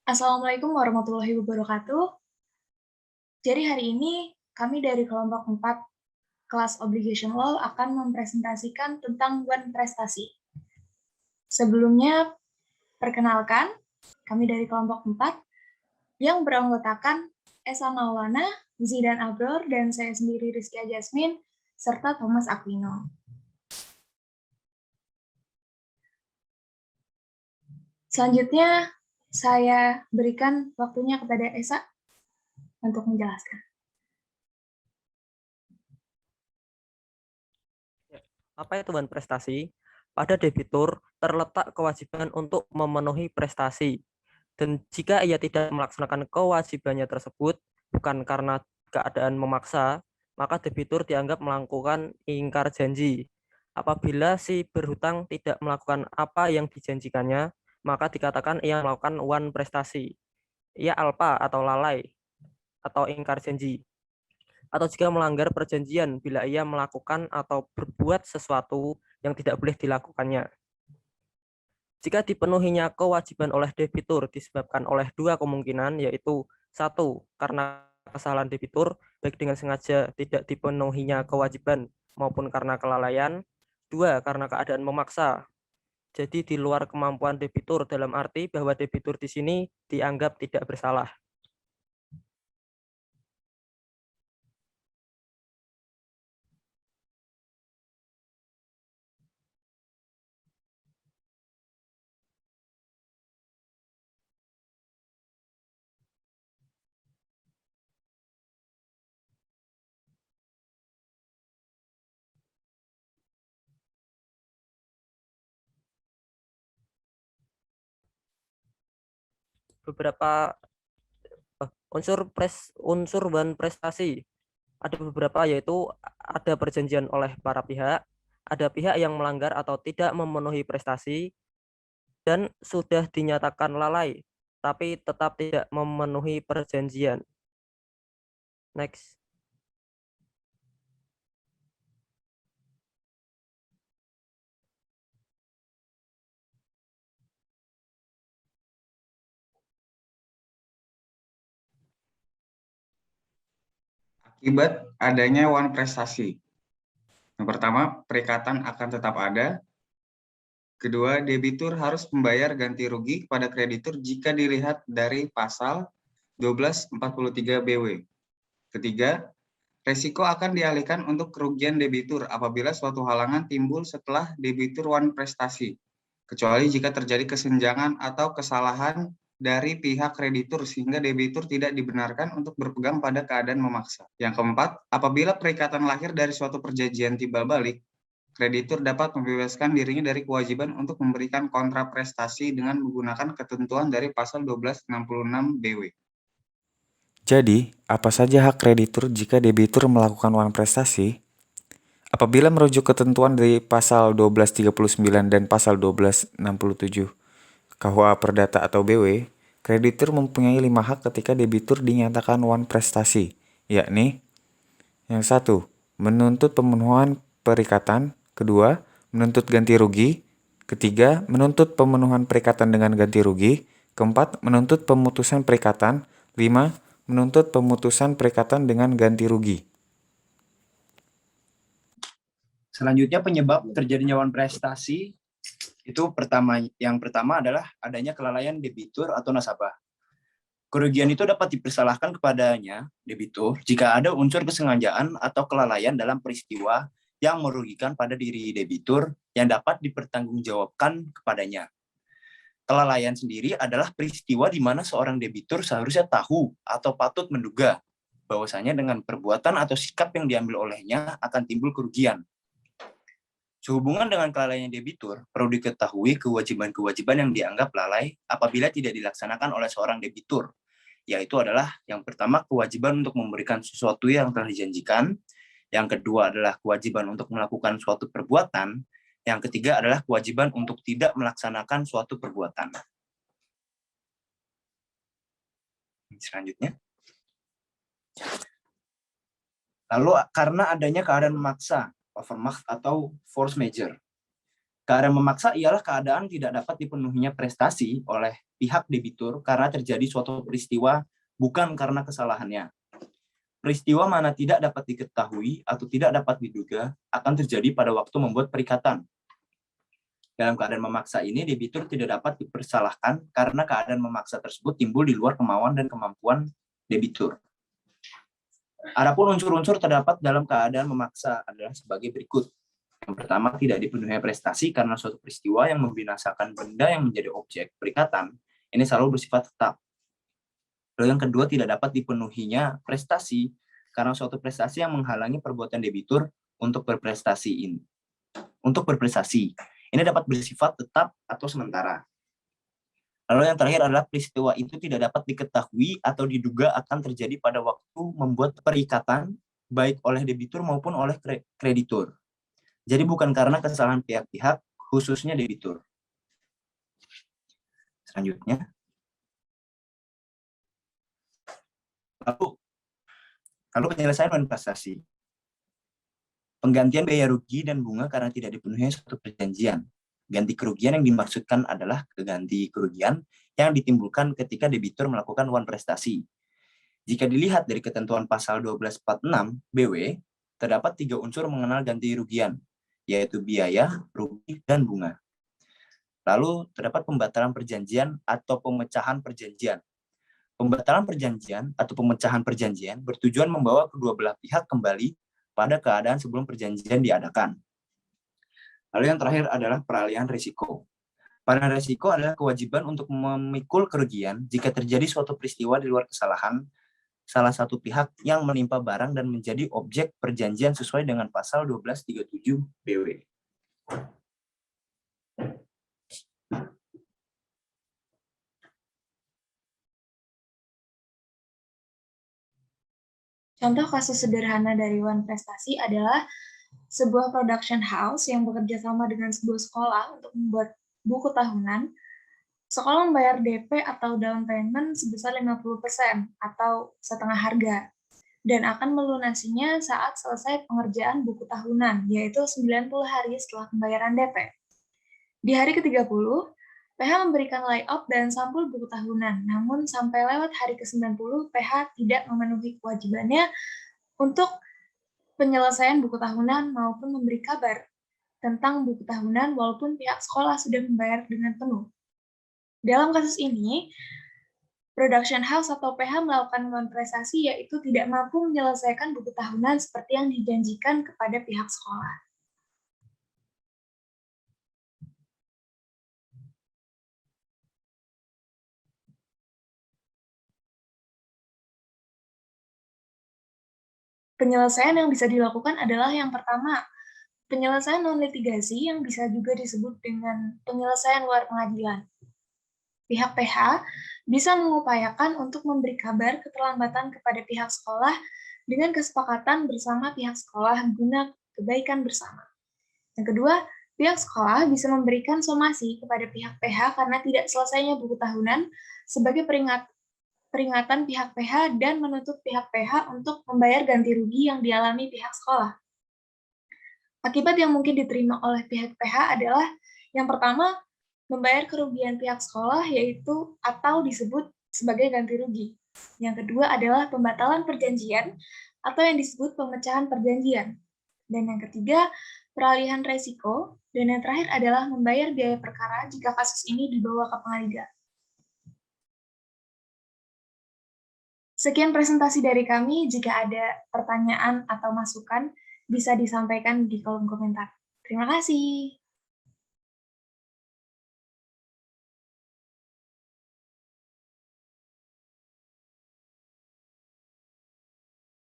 Assalamualaikum warahmatullahi wabarakatuh. Jadi hari ini kami dari kelompok 4 kelas Obligation Law akan mempresentasikan tentang one prestasi. Sebelumnya, perkenalkan, kami dari kelompok 4 yang beranggotakan Esa Maulana, Zidan Abror, dan saya sendiri Rizkia Jasmine, serta Thomas Aquino. Selanjutnya, saya berikan waktunya kepada Esa untuk menjelaskan. Apa itu one prestasi? Pada debitur terletak kewajiban untuk memenuhi prestasi. Dan jika ia tidak melaksanakan kewajibannya tersebut, bukan karena keadaan memaksa, maka debitur dianggap melakukan ingkar janji. Apabila si berhutang tidak melakukan apa yang dijanjikannya, maka dikatakan ia melakukan one prestasi. Ia alpa atau lalai atau ingkar janji. Atau jika melanggar perjanjian bila ia melakukan atau berbuat sesuatu yang tidak boleh dilakukannya. Jika dipenuhinya kewajiban oleh debitur disebabkan oleh dua kemungkinan, yaitu satu, karena kesalahan debitur, baik dengan sengaja tidak dipenuhinya kewajiban maupun karena kelalaian. Dua, karena keadaan memaksa. Jadi di luar kemampuan debitur dalam arti bahwa debitur di sini dianggap tidak bersalah. Beberapa unsur bahan prestasi ada beberapa, yaitu ada perjanjian oleh para pihak, ada pihak yang melanggar atau tidak memenuhi prestasi, dan sudah dinyatakan lalai tapi tetap tidak memenuhi perjanjian. Next. Akibat adanya one prestasi. Yang pertama, perikatan akan tetap ada. Kedua, debitur harus membayar ganti rugi kepada kreditur jika dilihat dari pasal 1243 BW. Ketiga, resiko akan dialihkan untuk kerugian debitur apabila suatu halangan timbul setelah debitur one prestasi, kecuali jika terjadi kesenjangan atau kesalahan dari pihak kreditur sehingga debitur tidak dibenarkan untuk berpegang pada keadaan memaksa. Yang keempat, apabila perikatan lahir dari suatu perjanjian timbal balik, kreditur dapat membebaskan dirinya dari kewajiban untuk memberikan kontraprestasi dengan menggunakan ketentuan dari pasal 1266 BW. Jadi, apa saja hak kreditur jika debitur melakukan one prestasi? Apabila merujuk ketentuan dari pasal 1239 dan pasal 1267 KUA Perdata atau BW, kreditur mempunyai 5 hak ketika debitur dinyatakan one prestasi, yakni yang satu, menuntut pemenuhan perikatan, kedua, menuntut ganti rugi, ketiga, menuntut pemenuhan perikatan dengan ganti rugi, keempat, menuntut pemutusan perikatan, lima, menuntut pemutusan perikatan dengan ganti rugi. Selanjutnya penyebab terjadinya one prestasi itu yang pertama adalah adanya kelalaian debitur atau nasabah. Kerugian itu dapat dipersalahkan kepadanya debitur jika ada unsur kesengajaan atau kelalaian dalam peristiwa yang merugikan pada diri debitur yang dapat dipertanggungjawabkan kepadanya. Kelalaian sendiri adalah peristiwa di mana seorang debitur seharusnya tahu atau patut menduga bahwasanya dengan perbuatan atau sikap yang diambil olehnya akan timbul kerugian. Sehubungan dengan kelalaian debitur, perlu diketahui kewajiban-kewajiban yang dianggap lalai apabila tidak dilaksanakan oleh seorang debitur, yaitu adalah yang pertama kewajiban untuk memberikan sesuatu yang telah dijanjikan, yang kedua adalah kewajiban untuk melakukan suatu perbuatan, yang ketiga adalah kewajiban untuk tidak melaksanakan suatu perbuatan. Selanjutnya. Lalu karena adanya keadaan memaksa, overmacht atau force majeure. Keadaan memaksa ialah keadaan tidak dapat dipenuhinya prestasi oleh pihak debitur karena terjadi suatu peristiwa bukan karena kesalahannya. Peristiwa mana tidak dapat diketahui atau tidak dapat diduga akan terjadi pada waktu membuat perikatan. Dalam keadaan memaksa ini, debitur tidak dapat dipersalahkan karena keadaan memaksa tersebut timbul di luar kemauan dan kemampuan debitur. Adapun unsur-unsur terdapat dalam keadaan memaksa adalah sebagai berikut. Yang pertama, tidak dipenuhi prestasi karena suatu peristiwa yang membinasakan benda yang menjadi objek perikatan, ini selalu bersifat tetap. Lalu yang kedua, tidak dapat dipenuhinya prestasi karena suatu prestasi yang menghalangi perbuatan debitur untuk berprestasi. Ini dapat bersifat tetap atau sementara. Lalu yang terakhir adalah peristiwa itu tidak dapat diketahui atau diduga akan terjadi pada waktu membuat perikatan, baik oleh debitur maupun oleh kreditur. Jadi bukan karena kesalahan pihak-pihak, khususnya debitur. Selanjutnya. Lalu penyelesaian wan prestasi. Penggantian biaya rugi dan bunga karena tidak dipenuhi suatu perjanjian. Ganti kerugian yang dimaksudkan adalah ganti kerugian yang ditimbulkan ketika debitur melakukan wan prestasi. Jika dilihat dari ketentuan pasal 1246 BW, terdapat 3 unsur mengenal ganti rugian, yaitu biaya, rugi, dan bunga. Lalu terdapat pembatalan perjanjian atau pemecahan perjanjian. Pembatalan perjanjian atau pemecahan perjanjian bertujuan membawa kedua belah pihak kembali pada keadaan sebelum perjanjian diadakan. Lalu yang terakhir adalah peralihan risiko. Peralihan risiko adalah kewajiban untuk memikul kerugian jika terjadi suatu peristiwa di luar kesalahan salah satu pihak yang menimpa barang dan menjadi objek perjanjian sesuai dengan pasal 1237 BW. Contoh kasus sederhana dari wan prestasi adalah sebuah production house yang bekerja sama dengan sebuah sekolah untuk membuat buku tahunan. Sekolah membayar DP atau down payment sebesar 50% atau setengah harga dan akan melunasinya saat selesai pengerjaan buku tahunan, yaitu 90 hari setelah pembayaran DP. Di hari ke-30, PH memberikan layout dan sampul buku tahunan, namun sampai lewat hari ke-90, PH tidak memenuhi kewajibannya untuk penyelesaian buku tahunan maupun memberi kabar tentang buku tahunan walaupun pihak sekolah sudah membayar dengan penuh. Dalam kasus ini, production house atau PH melakukan wan prestasi yaitu tidak mampu menyelesaikan buku tahunan seperti yang dijanjikan kepada pihak sekolah. Penyelesaian yang bisa dilakukan adalah yang pertama, penyelesaian non-litigasi yang bisa juga disebut dengan penyelesaian luar pengadilan. Pihak PH bisa mengupayakan untuk memberi kabar keterlambatan kepada pihak sekolah dengan kesepakatan bersama pihak sekolah guna kebaikan bersama. Yang kedua, pihak sekolah bisa memberikan somasi kepada pihak PH karena tidak selesainya buku tahunan sebagai peringatan pihak PH dan menuntut pihak PH untuk membayar ganti rugi yang dialami pihak sekolah. Akibat yang mungkin diterima oleh pihak PH adalah yang pertama, membayar kerugian pihak sekolah yaitu atau disebut sebagai ganti rugi. Yang kedua adalah pembatalan perjanjian atau yang disebut pemecahan perjanjian. Dan yang ketiga, peralihan resiko. Dan yang terakhir adalah membayar biaya perkara jika kasus ini dibawa ke pengadilan. Sekian presentasi dari kami. Jika ada pertanyaan atau masukan, bisa disampaikan di kolom komentar. Terima kasih.